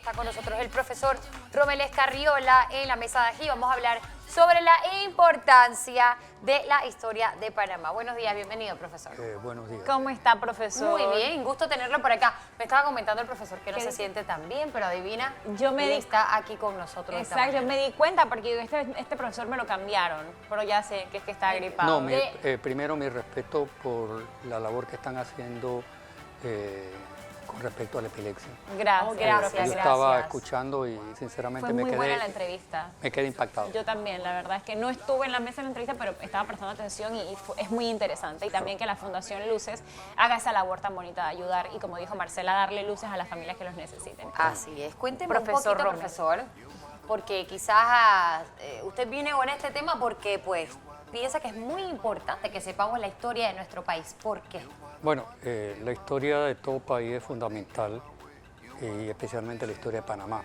Está con nosotros el profesor Romel Escarriola en la mesa de aquí. Vamos a hablar sobre la importancia de la historia de Panamá. Buenos días, bienvenido, profesor. Buenos días. ¿Cómo está, profesor? Muy bien, gusto tenerlo por acá. Me estaba comentando el profesor que no se siente tan bien, pero adivina, él está aquí con nosotros. Exacto, yo me di cuenta porque este profesor me lo cambiaron, pero ya sé que es que está agripado. No, primero mi respeto por la labor que están haciendo con respecto a la epilepsia. Gracias. Yo estaba escuchando y sinceramente Fue muy buena la entrevista. Me quedé impactado. Yo también, la verdad es que no estuve en la mesa de la entrevista, pero estaba prestando atención y es muy interesante. Y también que la Fundación Luces haga esa labor tan bonita de ayudar y, como dijo Marcela, darle luces a las familias que los necesiten. Así es. Cuénteme un poquito, profesor, porque quizás usted viene con este tema porque pues piensa que es muy importante que sepamos la historia de nuestro país. ¿Por qué? Bueno, la historia de todo país es fundamental y especialmente la historia de Panamá,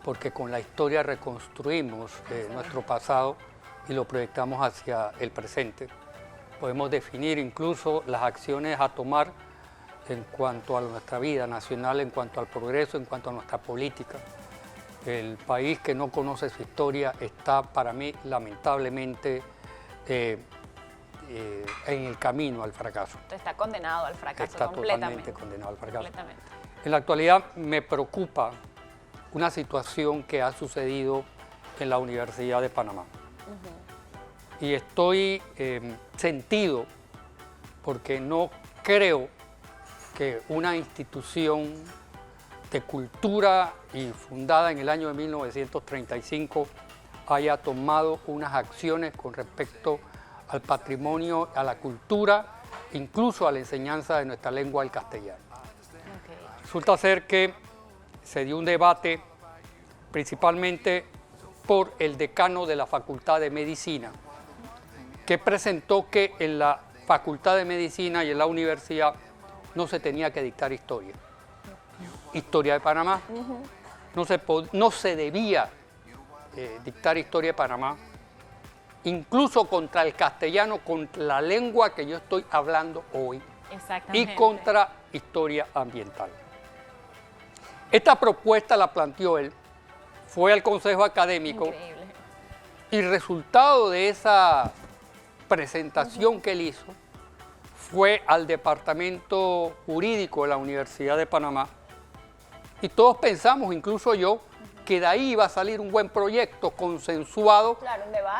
porque con la historia reconstruimos nuestro pasado y lo proyectamos hacia el presente. Podemos definir incluso las acciones a tomar en cuanto a nuestra vida nacional, en cuanto al progreso, en cuanto a nuestra política. El país que no conoce su historia está, para mí, lamentablemente, en el camino al fracaso. Está condenado al fracaso. Está completamente. totalmente condenado al fracaso. Completamente. En la actualidad me preocupa una situación que ha sucedido en la Universidad de Panamá. Y estoy sentido porque no creo que una institución de cultura y fundada en el año de 1935 haya tomado unas acciones con respecto al patrimonio, a la cultura, incluso a la enseñanza de nuestra lengua, el castellano. Resulta ser que se dio un debate principalmente por el decano de la Facultad de Medicina, que presentó que en la Facultad de Medicina y en la universidad no se tenía que dictar historia. Historia de Panamá, no se debía dictar historia de Panamá, incluso contra el castellano, contra la lengua que yo estoy hablando hoy, y contra historia ambiental. Esta propuesta la planteó él, fue al Consejo Académico. Increíble. Y resultado de esa presentación que él hizo fue al Departamento Jurídico de la Universidad de Panamá, y todos pensamos, incluso yo, que de ahí iba a salir un buen proyecto consensuado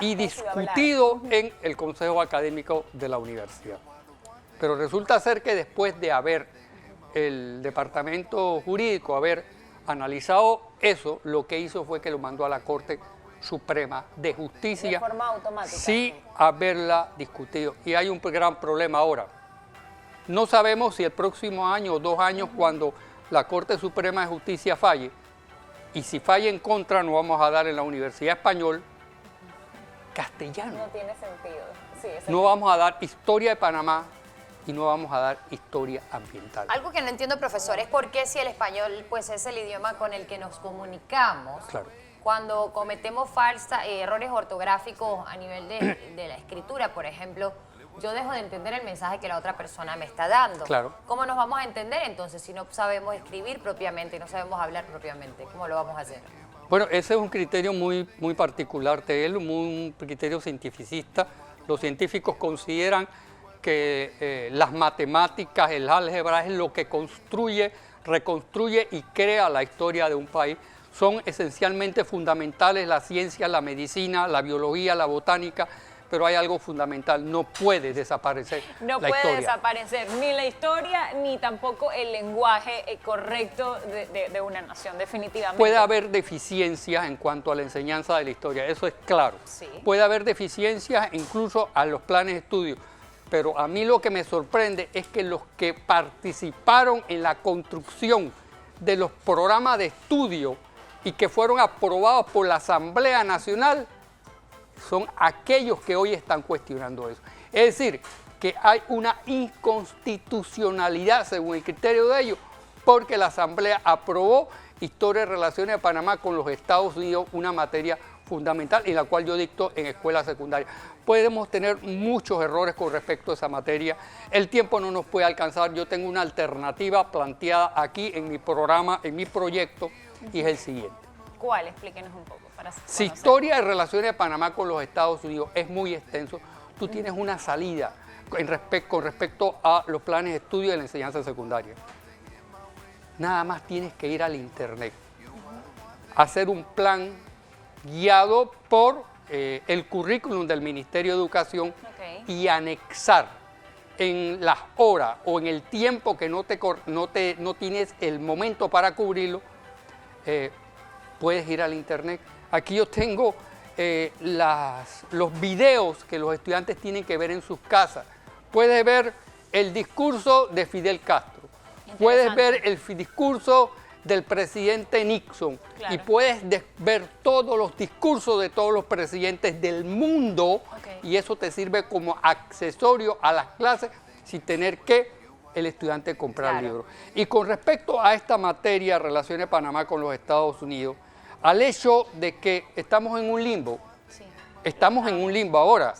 y discutido en el Consejo Académico de la universidad. Pero resulta ser que después de haber el Departamento Jurídico haber analizado eso, lo que hizo fue que lo mandó a la Corte Suprema de Justicia de forma automática, sin haberla discutido. Y hay un gran problema ahora. No sabemos si el próximo año o 2 años, cuando la Corte Suprema de Justicia falle, y si falla en contra, no vamos a dar en la Universidad Español castellano. No tiene sentido. Sí, no vamos a dar historia de Panamá y no vamos a dar historia ambiental. Algo que no entiendo, profesor, es por qué si el español pues, es el idioma con el que nos comunicamos, claro, cuando cometemos errores ortográficos a nivel de la escritura, por ejemplo, yo dejo de entender el mensaje que la otra persona me está dando. Claro. ¿Cómo nos vamos a entender entonces si no sabemos escribir propiamente, no sabemos hablar propiamente? ¿Cómo lo vamos a hacer? Bueno, ese es un criterio muy particular de él, un criterio cientificista. Los científicos consideran que las matemáticas, el álgebra es lo que construye, reconstruye y crea la historia de un país. Son esencialmente fundamentales la ciencia, la medicina, la biología, la botánica, pero hay algo fundamental, no puede desaparecer la historia. No puede desaparecer ni la historia, ni tampoco el lenguaje correcto de una nación, definitivamente. Puede haber deficiencias en cuanto a la enseñanza de la historia, eso es claro. Sí. Puede haber deficiencias incluso a los planes de estudio, pero a mí lo que me sorprende es que los que participaron en la construcción de los programas de estudio y que fueron aprobados por la Asamblea Nacional son aquellos que hoy están cuestionando eso. Es decir, que hay una inconstitucionalidad según el criterio de ellos, porque la Asamblea aprobó Historia y Relaciones de Panamá con los Estados Unidos, una materia fundamental y la cual yo dicto en escuela secundaria. Podemos tener muchos errores con respecto a esa materia. El tiempo no nos puede alcanzar. Yo tengo una alternativa planteada aquí en mi programa, en mi proyecto, y es el siguiente. ¿Cuál? Explíquenos un poco. Para Si historia de relaciones de Panamá con los Estados Unidos es muy extenso, tú tienes una salida con respecto a los planes de estudio de la enseñanza secundaria. Nada más tienes que ir al internet, hacer un plan guiado por el currículum del Ministerio de Educación y anexar en las horas o en el tiempo que no tienes el momento para cubrirlo, puedes ir al internet. Aquí yo tengo los videos que los estudiantes tienen que ver en sus casas. Puedes ver el discurso de Fidel Castro, puedes ver el discurso del presidente Nixon, y puedes ver todos los discursos de todos los presidentes del mundo, y eso te sirve como accesorio a las clases sin tener que el estudiante comprar libros. Y con respecto a esta materia, Relaciones de Panamá con los Estados Unidos, al hecho de que estamos en un limbo, estamos en un limbo ahora.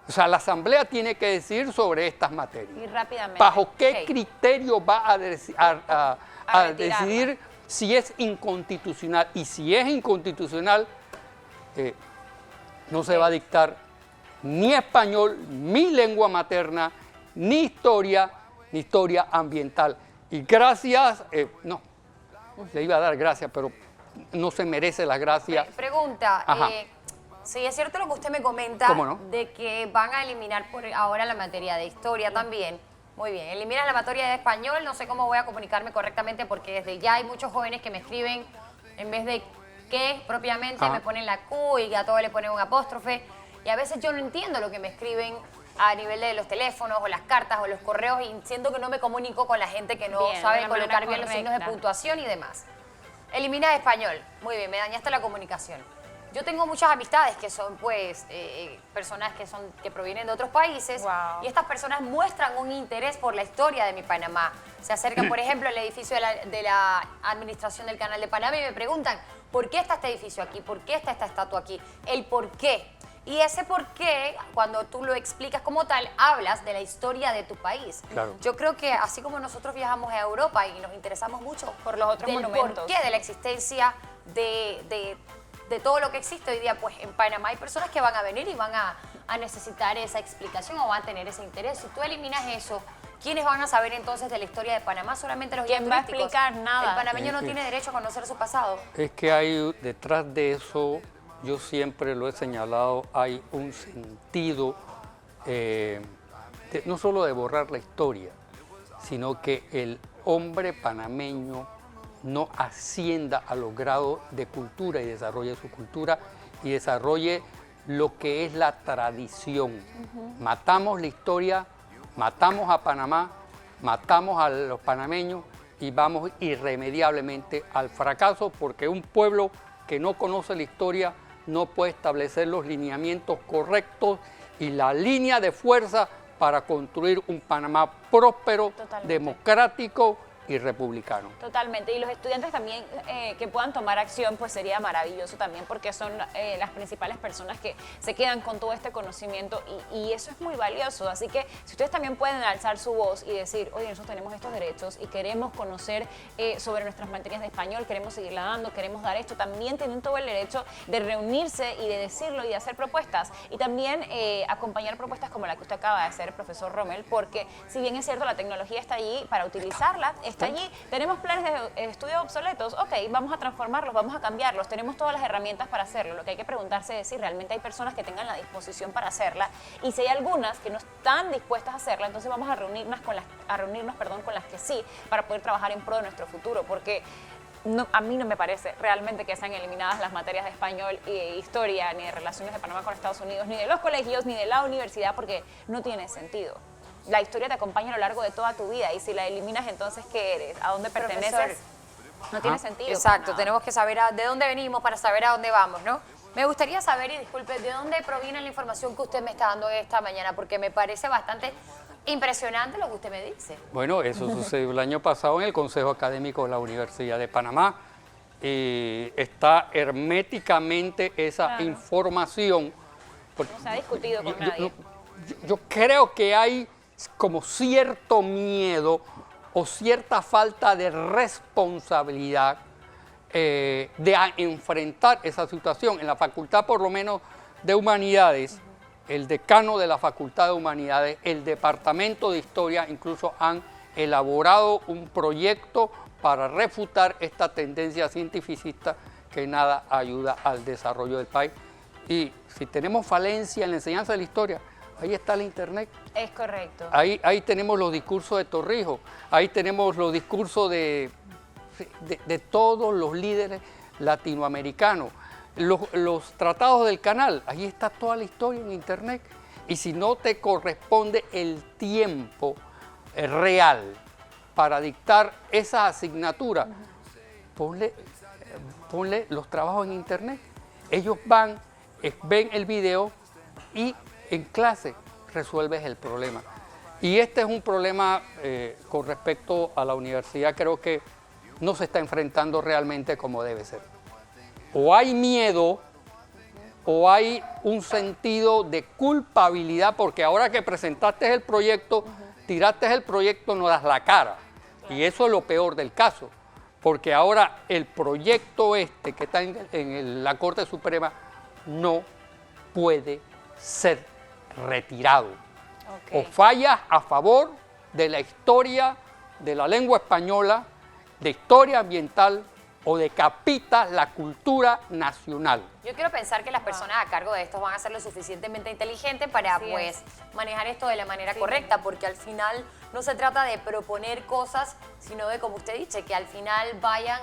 O sea, la Asamblea tiene que decidir sobre estas materias. Y rápidamente. ¿Bajo qué criterio va a decidir si es inconstitucional? Y si es inconstitucional, no se va a dictar ni español, ni lengua materna, ni historia ambiental. Y gracias, no, le iba a dar gracias, pero no se merece las gracias. Pregunta, sí, es cierto lo que usted me comenta, ¿cómo no? De que van a eliminar por ahora la materia de historia también. Muy bien, eliminan la materia de español, no sé cómo voy a comunicarme correctamente porque desde ya hay muchos jóvenes que me escriben, en vez de qué propiamente, me ponen la Q y a todo le ponen un apóstrofe. Y a veces yo no entiendo lo que me escriben a nivel de los teléfonos o las cartas o los correos y siento que no me comunico con la gente que no sabe colocar bien los signos de puntuación y demás. Elimina español. Muy bien, me dañaste la comunicación. Yo tengo muchas amistades que son, pues, personas que provienen de otros países y estas personas muestran un interés por la historia de mi Panamá. Se acercan, por ejemplo, al edificio de la Administración del Canal de Panamá y me preguntan, ¿por qué está este edificio aquí? ¿Por qué está esta estatua aquí? El por qué. Y ese por qué, cuando tú lo explicas como tal, hablas de la historia de tu país. Claro. Yo creo que así como nosotros viajamos a Europa y nos interesamos mucho por los otros monumentos, por qué de la existencia de todo lo que existe hoy día, pues en Panamá hay personas que van a venir y van a necesitar esa explicación o van a tener ese interés. Si tú eliminas eso, ¿quiénes van a saber entonces de la historia de Panamá? Solamente los guías turísticos. ¿Quién va a explicar nada? El panameño no tiene derecho a conocer su pasado. Es que hay detrás de eso, yo siempre lo he señalado, hay un sentido no solo de borrar la historia, sino que el hombre panameño no ascienda a los grados de cultura y desarrolle su cultura y desarrolle lo que es la tradición. Matamos la historia, matamos a Panamá, matamos a los panameños y vamos irremediablemente al fracaso porque un pueblo que no conoce la historia no puede establecer los lineamientos correctos y la línea de fuerza para construir un Panamá próspero, democrático y republicano. Totalmente, y los estudiantes también que puedan tomar acción, pues sería maravilloso también, porque son las principales personas que se quedan con todo este conocimiento y eso es muy valioso. Así que si ustedes también pueden alzar su voz y decir, oye, nosotros tenemos estos derechos y queremos conocer sobre nuestras materias de español, queremos seguirla dando, queremos dar esto, también tienen todo el derecho de reunirse y de decirlo y de hacer propuestas. Y también acompañar propuestas como la que usted acaba de hacer, profesor Rommel, porque si bien es cierto, la tecnología está allí para utilizarla, está allí, tenemos planes de estudio obsoletos, ok, vamos a transformarlos, vamos a cambiarlos, tenemos todas las herramientas para hacerlo. Lo que hay que preguntarse es si realmente hay personas que tengan la disposición para hacerla y si hay algunas que no están dispuestas a hacerla, entonces vamos a reunirnos con las que sí, para poder trabajar en pro de nuestro futuro, porque a mí no me parece realmente que sean eliminadas las materias de español e historia, ni de relaciones de Panamá con Estados Unidos, ni de los colegios, ni de la universidad, porque no tiene sentido. La historia te acompaña a lo largo de toda tu vida y si la eliminas, entonces, ¿qué eres? ¿A dónde perteneces? Profesor. No tiene sentido. Exacto, tenemos que saber de dónde venimos para saber a dónde vamos, ¿no? Me gustaría saber, y disculpe, ¿de dónde proviene la información que usted me está dando esta mañana? Porque me parece bastante impresionante lo que usted me dice. Bueno, eso sucedió el año pasado en el Consejo Académico de la Universidad de Panamá. está herméticamente esa Claro. información. Porque No se ha discutido con nadie. yo creo que hay como cierto miedo o cierta falta de responsabilidad enfrentar esa situación. En la Facultad, por lo menos, de Humanidades, el decano de la Facultad de Humanidades, el Departamento de Historia, incluso han elaborado un proyecto para refutar esta tendencia cientificista que nada ayuda al desarrollo del país. Y si tenemos falencia en la enseñanza de la historia, ahí está el Internet. Es correcto. Ahí tenemos los discursos de Torrijos, ahí tenemos los discursos de todos los líderes latinoamericanos, los tratados del canal, ahí está toda la historia en Internet. Y si no te corresponde el tiempo real para dictar esa asignatura, ponle los trabajos en Internet. Ellos van, ven el video y en clase resuelves el problema. Y este es un problema con respecto a la universidad, creo que no se está enfrentando realmente como debe ser. O hay miedo o hay un sentido de culpabilidad, porque ahora que presentaste el proyecto, tiraste el proyecto, no das la cara. Y eso es lo peor del caso, porque ahora el proyecto que está en la Corte Suprema no puede ser retirado. Ok. O fallas a favor de la historia de la lengua española, de historia ambiental, o decapitas la cultura nacional. Yo quiero pensar que las personas a cargo de esto van a ser lo suficientemente inteligentes para Así pues manejar esto de la manera correcta, porque al final no se trata de proponer cosas, sino de, como usted dice, que al final vayan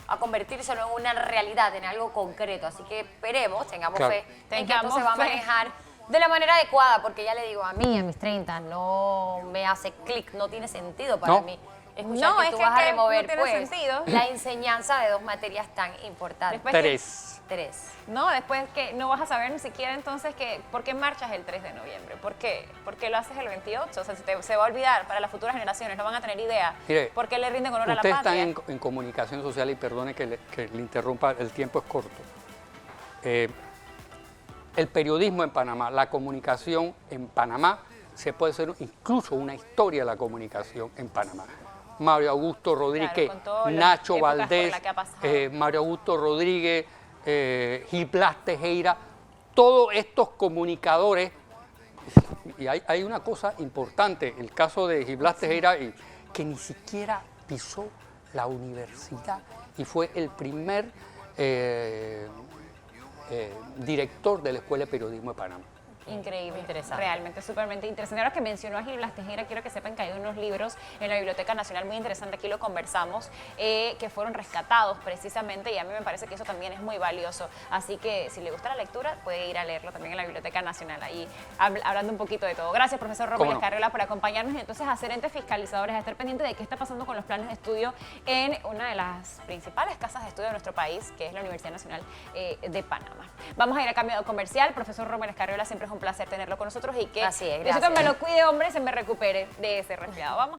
a convertírselo en una realidad, en algo concreto. Así que esperemos, tengamos Claro. fe en que esto Tengamos se va a fe. manejar de la manera adecuada, porque ya le digo, a mí, a mis 30, no me hace clic, no tiene sentido para No. mí. Escuchar No, que es tú que vas a no remover tiene pues, sentido. la enseñanza de dos materias tan importantes. Después- 3. No, después que no vas a saber ni siquiera entonces por qué marchas el 3 de noviembre. ¿Por qué? ¿Por qué lo haces el 28? O sea, se va a olvidar para las futuras generaciones, no van a tener idea. Mire, ¿Por qué le rinden honor a la Ustedes están patria? en comunicación social y perdone que le interrumpa, el tiempo es corto. El periodismo en Panamá, la comunicación en Panamá, se puede hacer incluso una historia de la comunicación en Panamá. Mario Augusto Rodríguez, con todas las Nacho épocas por Valdés, las que ha pasado. Mario Augusto Rodríguez, Gil Blas Tejera, todos estos comunicadores. Y hay una cosa importante, el caso de Gil Blas Tejera, que ni siquiera pisó la universidad y fue el primer director de la Escuela de Periodismo de Panamá. Increíble, Interesante. realmente, súpermente interesante. Ahora que mencionó a Gil Blas Tejera, quiero que sepan que hay unos libros en la Biblioteca Nacional muy interesantes, aquí lo conversamos, que fueron rescatados precisamente y a mí me parece que eso también es muy valioso. Así que si le gusta la lectura, puede ir a leerlo también en la Biblioteca Nacional, ahí hablando un poquito de todo. Gracias, profesor ¿Cómo Rommel no? Escarriola, por acompañarnos y entonces a ser entes fiscalizadores, a estar pendientes de qué está pasando con los planes de estudio en una de las principales casas de estudio de nuestro país, que es la Universidad Nacional de Panamá. Vamos a ir a cambio comercial. Profesor Rommel Escarriola, siempre es un placer tenerlo con nosotros y que Así es, Diosito gracias. me lo cuide, hombre, y se me recupere de ese resfriado. Vamos.